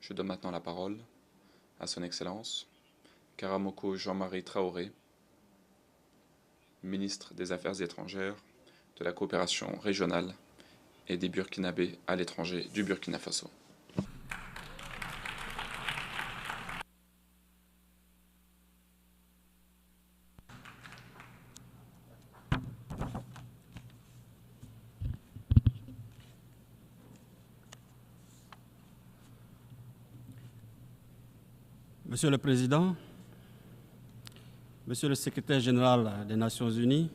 Je donne maintenant la parole à son Excellence, Karamoko Jean-Marie Traoré, ministre des Affaires étrangères, de la coopération régionale et des Burkinabés à l'étranger du Burkina Faso. Monsieur le Président, Monsieur le Secrétaire général des Nations Unies,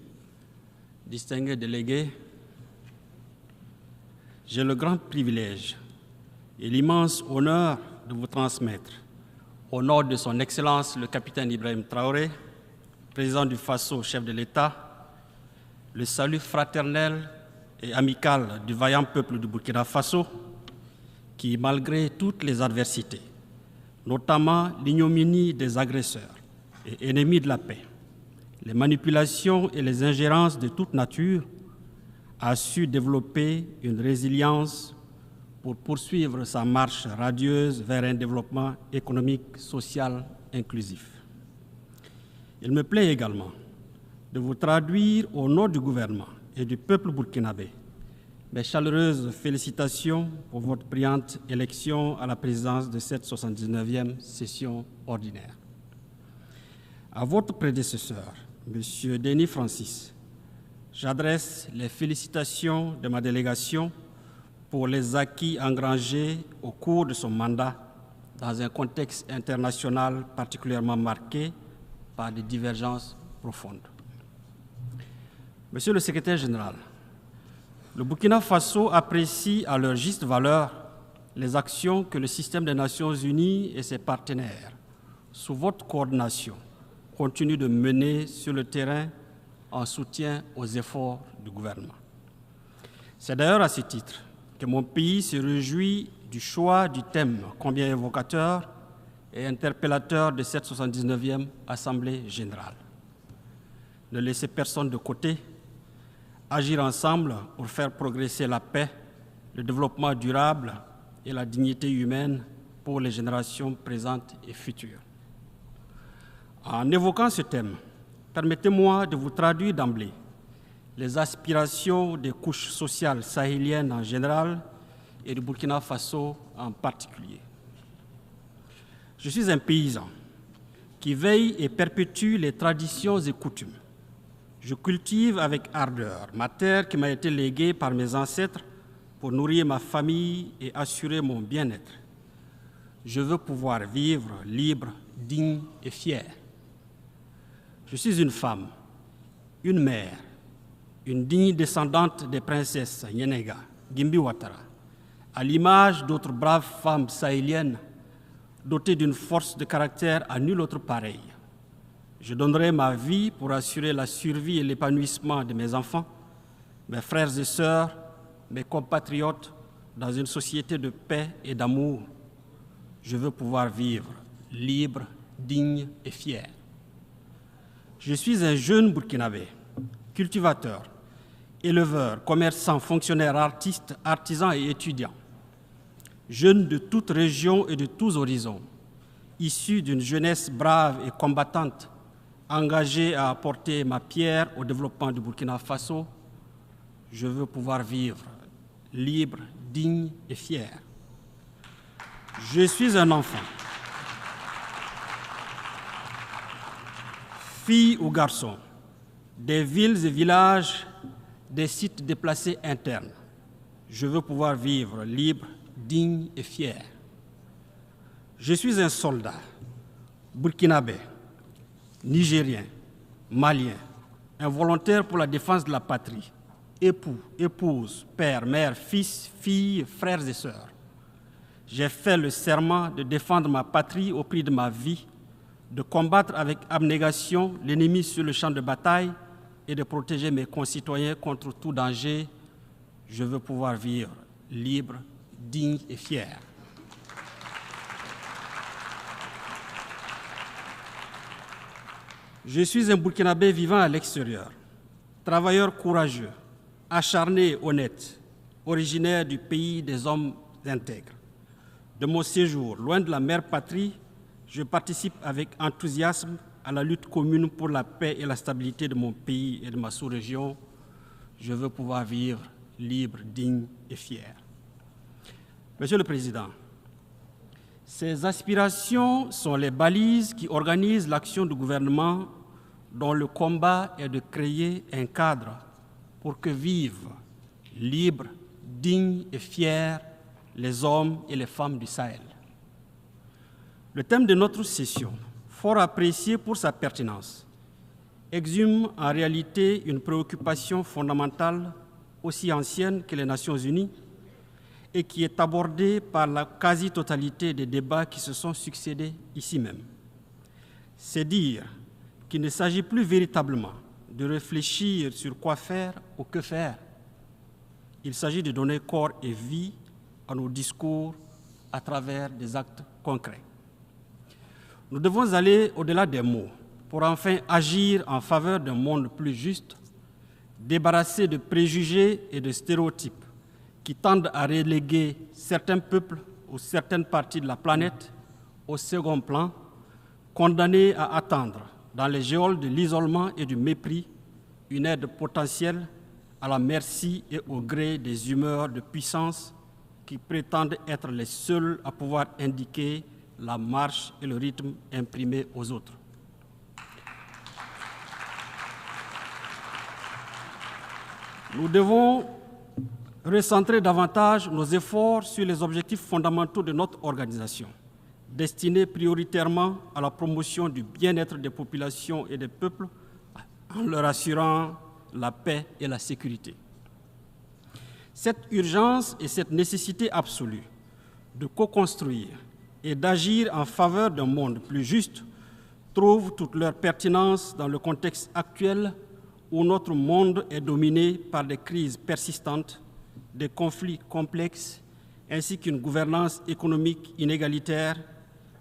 distingués délégués, j'ai le grand privilège et l'immense honneur de vous transmettre, au nom de son Excellence le capitaine Ibrahim Traoré, président du Faso, chef de l'État, le salut fraternel et amical du vaillant peuple du Burkina Faso, qui, malgré toutes les adversités, notamment l'ignominie des agresseurs et ennemis de la paix, les manipulations et les ingérences de toute nature, a su développer une résilience pour poursuivre sa marche radieuse vers un développement économique, social, inclusif. Il me plaît également de vous traduire au nom du gouvernement et du peuple burkinabé mes chaleureuses félicitations pour votre brillante élection à la présidence de cette 79e session ordinaire. À votre prédécesseur, M. Denis Francis, j'adresse les félicitations de ma délégation pour les acquis engrangés au cours de son mandat dans un contexte international particulièrement marqué par des divergences profondes. Monsieur le secrétaire général, le Burkina Faso apprécie à leur juste valeur les actions que le système des Nations Unies et ses partenaires, sous votre coordination, continuent de mener sur le terrain en soutien aux efforts du gouvernement. C'est d'ailleurs à ce titre que mon pays se réjouit du choix du thème combien évocateur et interpellateur de cette 79e Assemblée générale. Ne laissez personne de côté, agir ensemble pour faire progresser la paix, le développement durable et la dignité humaine pour les générations présentes et futures. En évoquant ce thème, permettez-moi de vous traduire d'emblée les aspirations des couches sociales sahéliennes en général et du Burkina Faso en particulier. Je suis un paysan qui veille et perpétue les traditions et coutumes. Je cultive avec ardeur ma terre qui m'a été léguée par mes ancêtres pour nourrir ma famille et assurer mon bien-être. Je veux pouvoir vivre libre, digne et fier. Je suis une femme, une mère, une digne descendante des princesses Nyenega, Gimbi Ouattara, à l'image d'autres braves femmes sahéliennes dotées d'une force de caractère à nulle autre pareille. Je donnerai ma vie pour assurer la survie et l'épanouissement de mes enfants, mes frères et sœurs, mes compatriotes dans une société de paix et d'amour. Je veux pouvoir vivre libre, digne et fier. Je suis un jeune Burkinabé, cultivateur, éleveur, commerçant, fonctionnaire, artiste, artisan et étudiant. Jeune de toute région et de tous horizons, issu d'une jeunesse brave et combattante, engagé à apporter ma pierre au développement du Burkina Faso, je veux pouvoir vivre libre, digne et fier. Je suis un enfant, fille ou garçon, des villes et villages, des sites déplacés internes. Je veux pouvoir vivre libre, digne et fier. Je suis un soldat, burkinabé, nigérien, malien, un volontaire pour la défense de la patrie, époux, épouse, père, mère, fils, fille, frères et sœurs. J'ai fait le serment de défendre ma patrie au prix de ma vie, de combattre avec abnégation l'ennemi sur le champ de bataille et de protéger mes concitoyens contre tout danger. Je veux pouvoir vivre libre, digne et fier. Je suis un Burkinabé vivant à l'extérieur, travailleur courageux, acharné et honnête, originaire du pays des hommes intègres. de mon séjour loin de la mère patrie, je participe avec enthousiasme à la lutte commune pour la paix et la stabilité de mon pays et de ma sous-région. Je veux pouvoir vivre libre, digne et fier. Monsieur le Président, ces aspirations sont les balises qui organisent l'action du gouvernement dont le combat est de créer un cadre pour que vivent libres, dignes et fiers les hommes et les femmes du Sahel. Le thème de notre session, fort apprécié pour sa pertinence, exhume en réalité une préoccupation fondamentale aussi ancienne que les Nations Unies et qui est abordée par la quasi-totalité des débats qui se sont succédés ici même. C'est dire qu'il ne s'agit plus véritablement de réfléchir sur quoi faire ou que faire. Il s'agit de donner corps et vie à nos discours à travers des actes concrets. Nous devons aller au-delà des mots pour enfin agir en faveur d'un monde plus juste, débarrassé de préjugés et de stéréotypes qui tendent à reléguer certains peuples ou certaines parties de la planète au second plan, condamnés à attendre, dans les geôles de l'isolement et du mépris, une aide potentielle à la merci et au gré des humeurs de puissance qui prétendent être les seuls à pouvoir indiquer la marche et le rythme imprimés aux autres. Nous devons recentrer davantage nos efforts sur les objectifs fondamentaux de notre organisation, destinés prioritairement à la promotion du bien-être des populations et des peuples en leur assurant la paix et la sécurité. Cette urgence et cette nécessité absolue de co-construire et d'agir en faveur d'un monde plus juste trouvent toute leur pertinence dans le contexte actuel où notre monde est dominé par des crises persistantes, des conflits complexes, ainsi qu'une gouvernance économique inégalitaire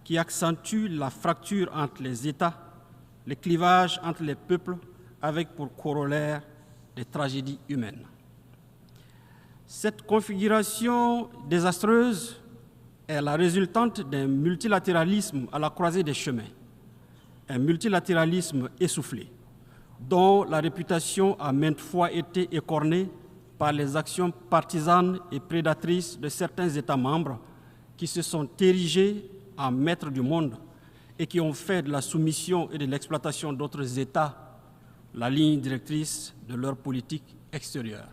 qui accentue la fracture entre les États, les clivages entre les peuples, avec pour corollaire des tragédies humaines. Cette configuration désastreuse est la résultante d'un multilatéralisme à la croisée des chemins, un multilatéralisme essoufflé, dont la réputation a maintes fois été écornée par les actions partisanes et prédatrices de certains États membres qui se sont érigés en maîtres du monde et qui ont fait de la soumission et de l'exploitation d'autres États la ligne directrice de leur politique extérieure.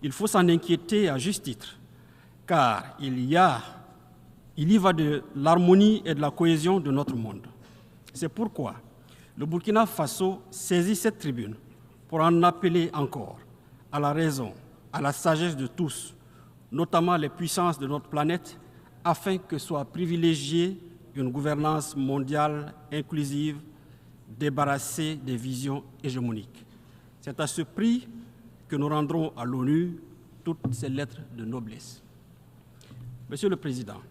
Il faut s'en inquiéter à juste titre, car il y va de l'harmonie et de la cohésion de notre monde. C'est pourquoi le Burkina Faso saisit cette tribune pour en appeler encore à la raison, à la sagesse de tous, notamment les puissances de notre planète, afin que soit privilégiée une gouvernance mondiale inclusive, débarrassée des visions hégémoniques. C'est à ce prix que nous rendrons à l'ONU toutes ces lettres de noblesse. Monsieur le Président,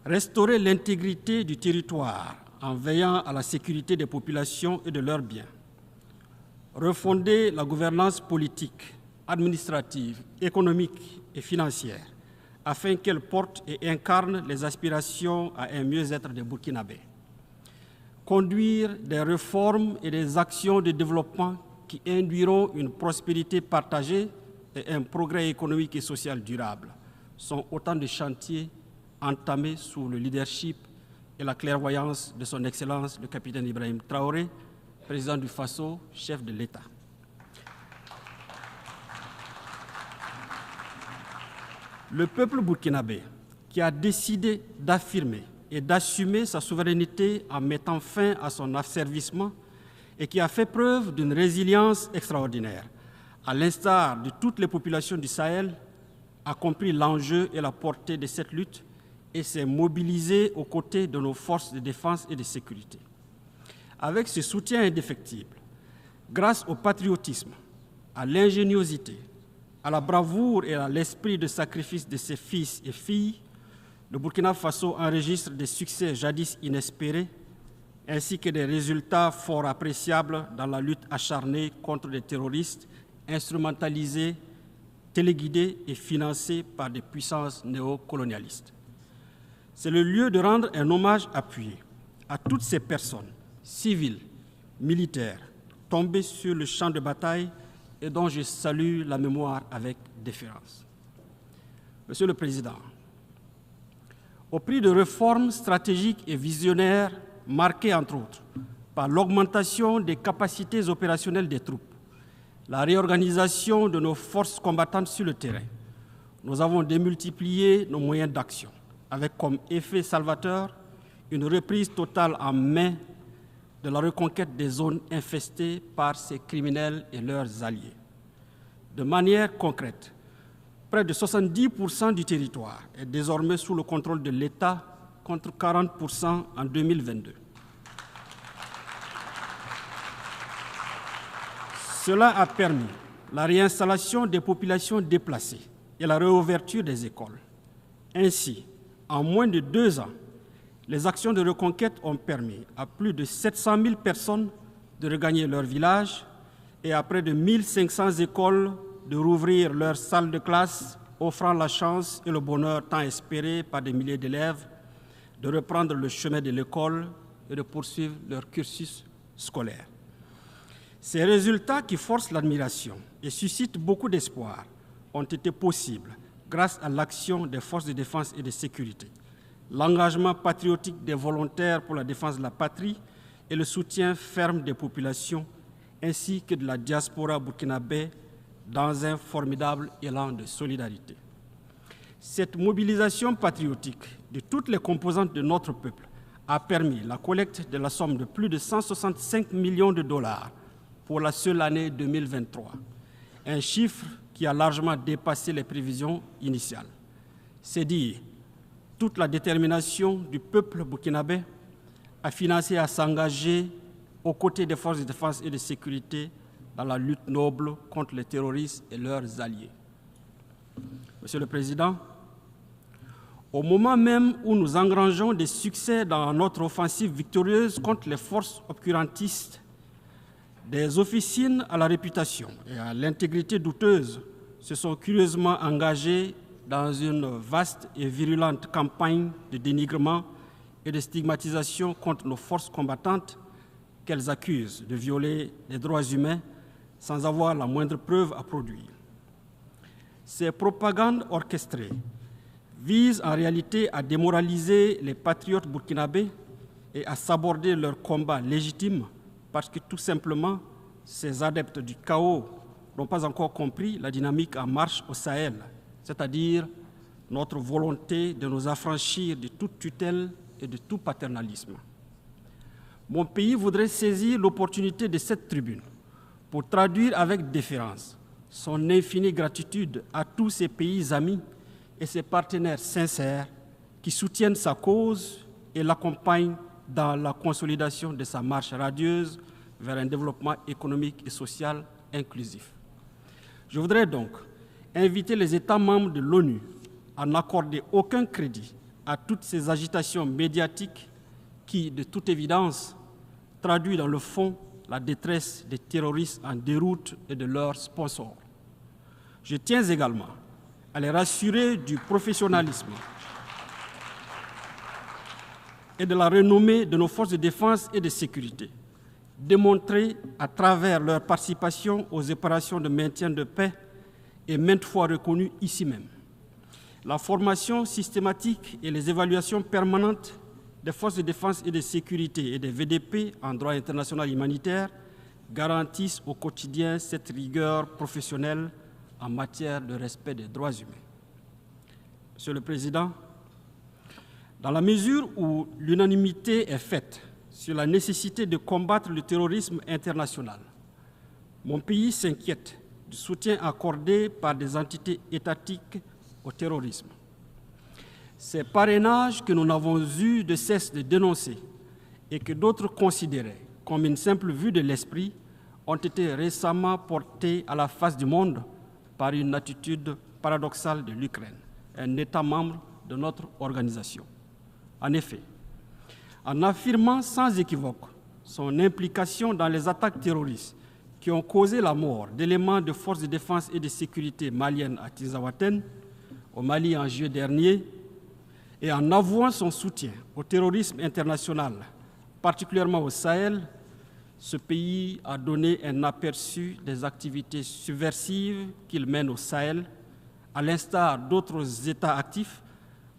restaurer l'intégrité du territoire en veillant à la sécurité des populations et de leurs biens, refonder la gouvernance politique, administrative, économique et financière afin qu'elle porte et incarne les aspirations à un mieux-être des Burkinabés, conduire des réformes et des actions de développement qui induiront une prospérité partagée et un progrès économique et social durable sont autant de chantiers entamés sous le leadership et la clairvoyance de son Excellence le capitaine Ibrahim Traoré, président du Faso, chef de l'État. Le peuple burkinabé, qui a décidé d'affirmer et d'assumer sa souveraineté en mettant fin à son asservissement et qui a fait preuve d'une résilience extraordinaire, à l'instar de toutes les populations du Sahel, a compris l'enjeu et la portée de cette lutte et s'est mobilisé aux côtés de nos forces de défense et de sécurité. Avec ce soutien indéfectible, grâce au patriotisme, à l'ingéniosité, à la bravoure et à l'esprit de sacrifice de ses fils et filles, le Burkina Faso enregistre des succès jadis inespérés, ainsi que des résultats fort appréciables dans la lutte acharnée contre les terroristes instrumentalisés téléguidés et financés par des puissances néocolonialistes. C'est le lieu de rendre un hommage appuyé à toutes ces personnes, civiles, militaires, tombées sur le champ de bataille et dont je salue la mémoire avec déférence. Monsieur le Président, au prix de réformes stratégiques et visionnaires marquées entre autres par l'augmentation des capacités opérationnelles des troupes, la réorganisation de nos forces combattantes sur le terrain, nous avons démultiplié nos moyens d'action, avec comme effet salvateur une reprise totale en main de la reconquête des zones infestées par ces criminels et leurs alliés. De manière concrète, près de 70% du territoire est désormais sous le contrôle de l'État, contre 40% en 2022. Cela a permis la réinstallation des populations déplacées et la réouverture des écoles. Ainsi, en moins de 2 ans, les actions de reconquête ont permis à plus de 700 000 personnes de regagner leur village et à près de 1500 écoles de rouvrir leurs salles de classe, offrant la chance et le bonheur tant espérés par des milliers d'élèves de reprendre le chemin de l'école et de poursuivre leur cursus scolaire. Ces résultats qui forcent l'admiration et suscitent beaucoup d'espoir ont été possibles grâce à l'action des forces de défense et de sécurité, l'engagement patriotique des volontaires pour la défense de la patrie et le soutien ferme des populations ainsi que de la diaspora burkinabé dans un formidable élan de solidarité. Cette mobilisation patriotique de toutes les composantes de notre peuple a permis la collecte de la somme de plus de 165 millions de dollars pour la seule année 2023, un chiffre qui a largement dépassé les prévisions initiales. C'est dire toute la détermination du peuple burkinabé à financer et à s'engager aux côtés des forces de défense et de sécurité dans la lutte noble contre les terroristes et leurs alliés. Monsieur le Président, au moment même où nous engrangeons des succès dans notre offensive victorieuse contre les forces obscurantistes, des officines à la réputation et à l'intégrité douteuse se sont curieusement engagées dans une vaste et virulente campagne de dénigrement et de stigmatisation contre nos forces combattantes qu'elles accusent de violer les droits humains sans avoir la moindre preuve à produire. Ces propagandes orchestrées visent en réalité à démoraliser les patriotes burkinabés et à saborder leur combat légitime parce que tout simplement, ces adeptes du chaos n'ont pas encore compris la dynamique en marche au Sahel, c'est-à-dire notre volonté de nous affranchir de toute tutelle et de tout paternalisme. Mon pays voudrait saisir l'opportunité de cette tribune pour traduire avec déférence son infinie gratitude à tous ses pays amis et ses partenaires sincères qui soutiennent sa cause et l'accompagnent dans la consolidation de sa marche radieuse vers un développement économique et social inclusif. Je voudrais donc inviter les États membres de l'ONU à n'accorder aucun crédit à toutes ces agitations médiatiques qui, de toute évidence, traduisent dans le fond la détresse des terroristes en déroute et de leurs sponsors. Je tiens également à les rassurer du professionnalisme et de la renommée de nos forces de défense et de sécurité, démontrées à travers leur participation aux opérations de maintien de paix et maintes fois reconnues ici même. La formation systématique et les évaluations permanentes des forces de défense et de sécurité et des VDP en droit international humanitaire garantissent au quotidien cette rigueur professionnelle en matière de respect des droits humains. Monsieur le Président, dans la mesure où l'unanimité est faite sur la nécessité de combattre le terrorisme international, mon pays s'inquiète du soutien accordé par des entités étatiques au terrorisme. Ces parrainages que nous n'avons eu de cesse de dénoncer et que d'autres considéraient comme une simple vue de l'esprit ont été récemment portés à la face du monde par une attitude paradoxale de l'Ukraine, un État membre de notre organisation. En effet, en affirmant sans équivoque son implication dans les attaques terroristes qui ont causé la mort d'éléments de forces de défense et de sécurité maliennes à Tinzaouaten, au Mali en juillet dernier, et en avouant son soutien au terrorisme international, particulièrement au Sahel, ce pays a donné un aperçu des activités subversives qu'il mène au Sahel, à l'instar d'autres États actifs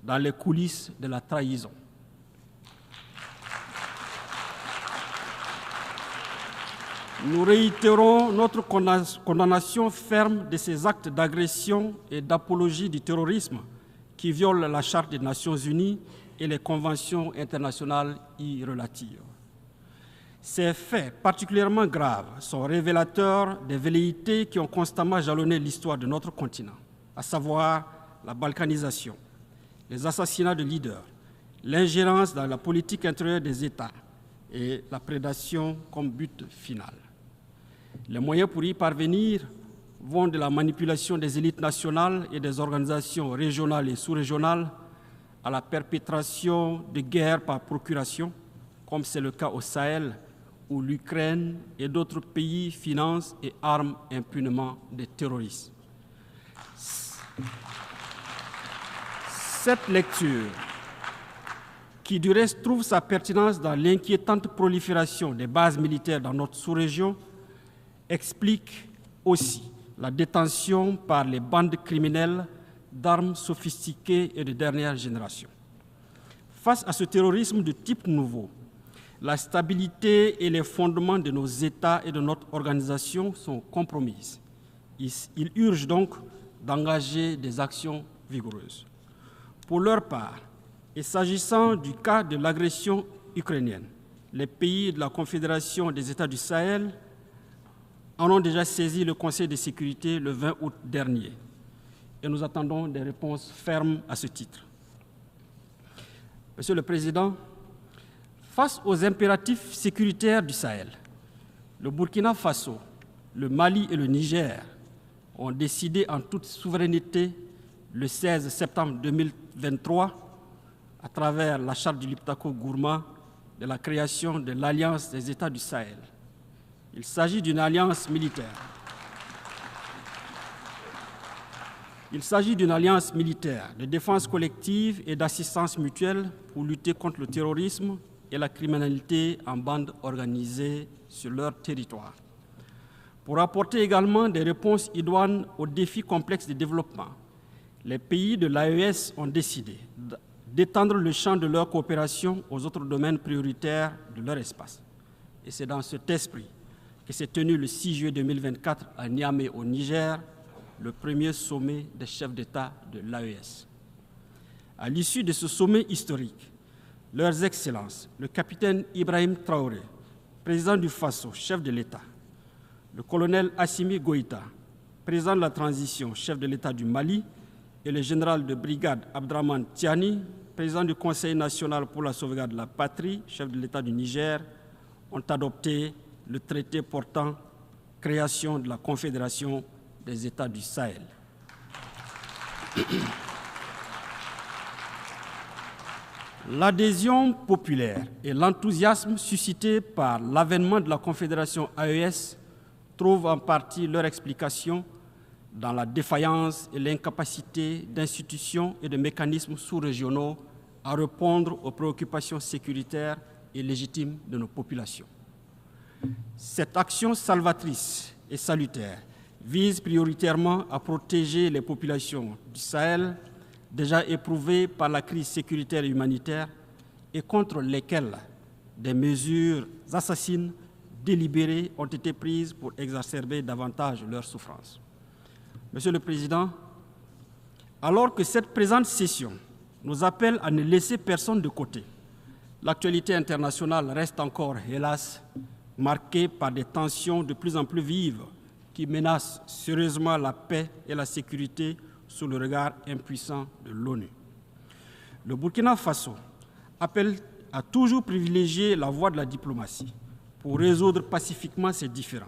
dans les coulisses de la trahison. Nous réitérons notre condamnation ferme de ces actes d'agression et d'apologie du terrorisme qui violent la Charte des Nations Unies et les conventions internationales y relatives. Ces faits particulièrement graves sont révélateurs des velléités qui ont constamment jalonné l'histoire de notre continent, à savoir la balkanisation, les assassinats de leaders, l'ingérence dans la politique intérieure des États et la prédation comme but final. Les moyens pour y parvenir vont de la manipulation des élites nationales et des organisations régionales et sous-régionales à la perpétration de guerres par procuration, comme c'est le cas au Sahel, où l'Ukraine et d'autres pays financent et arment impunément des terroristes. Cette lecture, qui du reste trouve sa pertinence dans l'inquiétante prolifération des bases militaires dans notre sous-région, explique aussi la détention par les bandes criminelles d'armes sophistiquées et de dernière génération. Face à ce terrorisme de type nouveau, la stabilité et les fondements de nos États et de notre organisation sont compromises. Il urge donc d'engager des actions vigoureuses. Pour leur part, et s'agissant du cas de l'agression ukrainienne, les pays de la Confédération des États du Sahel en ont déjà saisi le Conseil de sécurité le 20 août dernier. Et nous attendons des réponses fermes à ce titre. Monsieur le Président, face aux impératifs sécuritaires du Sahel, le Burkina Faso, le Mali et le Niger ont décidé en toute souveraineté le 16 septembre 2023, à travers la charte du Liptako Gourma, de la création de l'Alliance des États du Sahel. Il s'agit d'une alliance militaire. Il s'agit d'une alliance militaire de défense collective et d'assistance mutuelle pour lutter contre le terrorisme et la criminalité en bande organisée sur leur territoire. Pour apporter également des réponses idoines aux défis complexes de développement, les pays de l'AES ont décidé d'étendre le champ de leur coopération aux autres domaines prioritaires de leur espace. Et c'est dans cet esprit que s'est tenu le 6 juillet 2024 à Niamey, au Niger, le premier sommet des chefs d'État de l'AES. À l'issue de ce sommet historique, leurs excellences, le capitaine Ibrahim Traoré, président du Faso, chef de l'État, le colonel Assimi Goïta, président de la transition, chef de l'État du Mali, et le général de brigade Abdraman Tiani, président du Conseil national pour la sauvegarde de la patrie, chef de l'État du Niger, ont adopté le traité portant création de la Confédération des États du Sahel. L'adhésion populaire et l'enthousiasme suscités par l'avènement de la Confédération AES trouvent en partie leur explication dans la défaillance et l'incapacité d'institutions et de mécanismes sous-régionaux à répondre aux préoccupations sécuritaires et légitimes de nos populations. Cette action salvatrice et salutaire vise prioritairement à protéger les populations du Sahel déjà éprouvées par la crise sécuritaire et humanitaire et contre lesquelles des mesures assassines délibérées ont été prises pour exacerber davantage leurs souffrances. Monsieur le Président, alors que cette présente session nous appelle à ne laisser personne de côté, l'actualité internationale reste encore, hélas, marquée par des tensions de plus en plus vives qui menacent sérieusement la paix et la sécurité sous le regard impuissant de l'ONU. Le Burkina Faso appelle à toujours privilégier la voie de la diplomatie pour résoudre pacifiquement ces différends.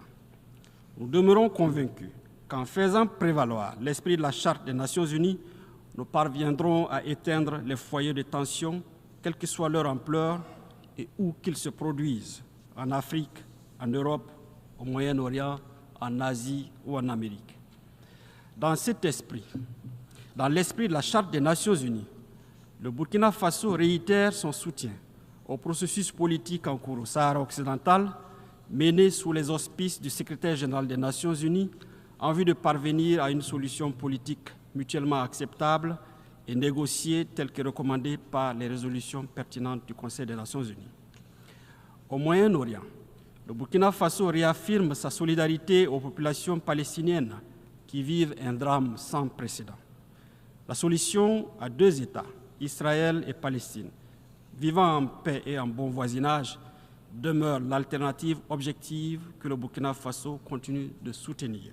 Nous demeurons convaincus qu'en faisant prévaloir l'esprit de la Charte des Nations Unies, nous parviendrons à éteindre les foyers de tension, quelle que soit leur ampleur et où qu'ils se produisent, en Afrique, en Europe, au Moyen-Orient, en Asie ou en Amérique. Dans cet esprit, dans l'esprit de la Charte des Nations Unies, le Burkina Faso réitère son soutien au processus politique en cours au Sahara occidental, mené sous les auspices du secrétaire général des Nations Unies en vue de parvenir à une solution politique mutuellement acceptable et négociée telle que recommandée par les résolutions pertinentes du Conseil des Nations Unies. Au Moyen-Orient, le Burkina Faso réaffirme sa solidarité aux populations palestiniennes qui vivent un drame sans précédent. La solution à deux États, Israël et Palestine, vivant en paix et en bon voisinage, demeure l'alternative objective que le Burkina Faso continue de soutenir.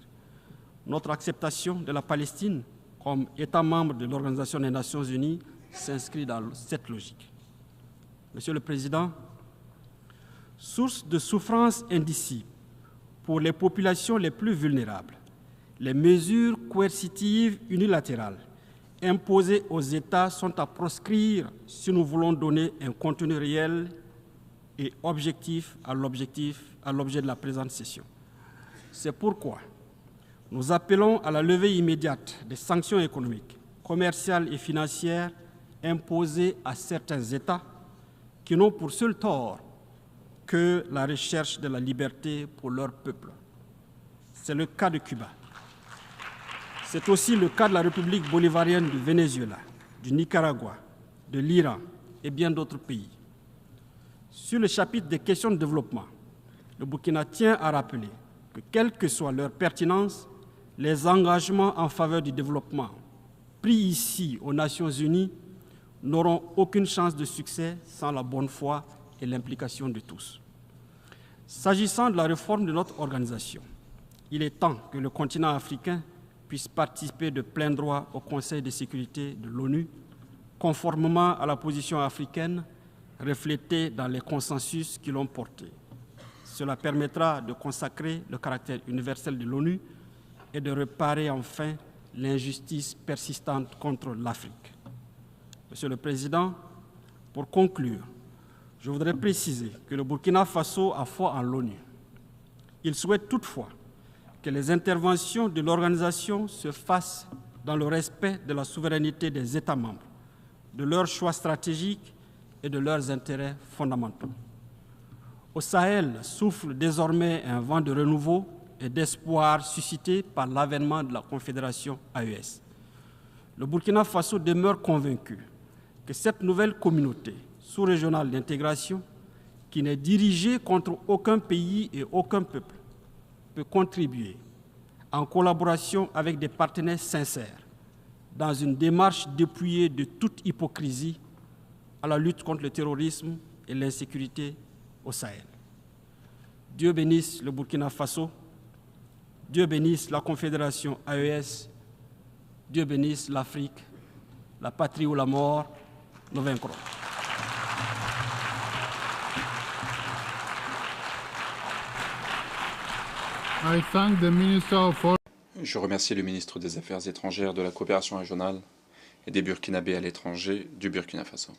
Notre acceptation de la Palestine comme État membre de l'Organisation des Nations Unies s'inscrit dans cette logique. Monsieur le Président, source de souffrance indicible pour les populations les plus vulnérables, les mesures coercitives unilatérales imposées aux États sont à proscrire si nous voulons donner un contenu réel et objectif à l'objet de la présente session. C'est pourquoi nous appelons à la levée immédiate des sanctions économiques, commerciales et financières imposées à certains États qui n'ont pour seul tort que la recherche de la liberté pour leur peuple. C'est le cas de Cuba. C'est aussi le cas de la République bolivarienne du Venezuela, du Nicaragua, de l'Iran et bien d'autres pays. Sur le chapitre des questions de développement, le Burkina tient à rappeler que, quelle que soit leur pertinence, les engagements en faveur du développement pris ici aux Nations Unies n'auront aucune chance de succès sans la bonne foi et l'implication de tous. S'agissant de la réforme de notre organisation, il est temps que le continent africain puisse participer de plein droit au Conseil de sécurité de l'ONU, conformément à la position africaine reflétée dans les consensus qui l'ont porté. Cela permettra de consacrer le caractère universel de l'ONU et de réparer enfin l'injustice persistante contre l'Afrique. Monsieur le Président, pour conclure, je voudrais préciser que le Burkina Faso a foi en l'ONU. Il souhaite toutefois que les interventions de l'organisation se fassent dans le respect de la souveraineté des États membres, de leurs choix stratégiques et de leurs intérêts fondamentaux. Au Sahel souffle désormais un vent de renouveau et d'espoir suscité par l'avènement de la Confédération AES. Le Burkina Faso demeure convaincu que cette nouvelle communauté sous-régionale d'intégration, qui n'est dirigée contre aucun pays et aucun peuple, peut contribuer, en collaboration avec des partenaires sincères, dans une démarche dépouillée de toute hypocrisie, à la lutte contre le terrorisme et l'insécurité au Sahel. Dieu bénisse le Burkina Faso, Dieu bénisse la Confédération AES, Dieu bénisse l'Afrique, la patrie ou la mort, nous vaincrons. I thank the Minister of Foreign. Je remercie le ministre des Affaires étrangères, de la coopération régionale et des Burkinabés à l'étranger du Burkina Faso.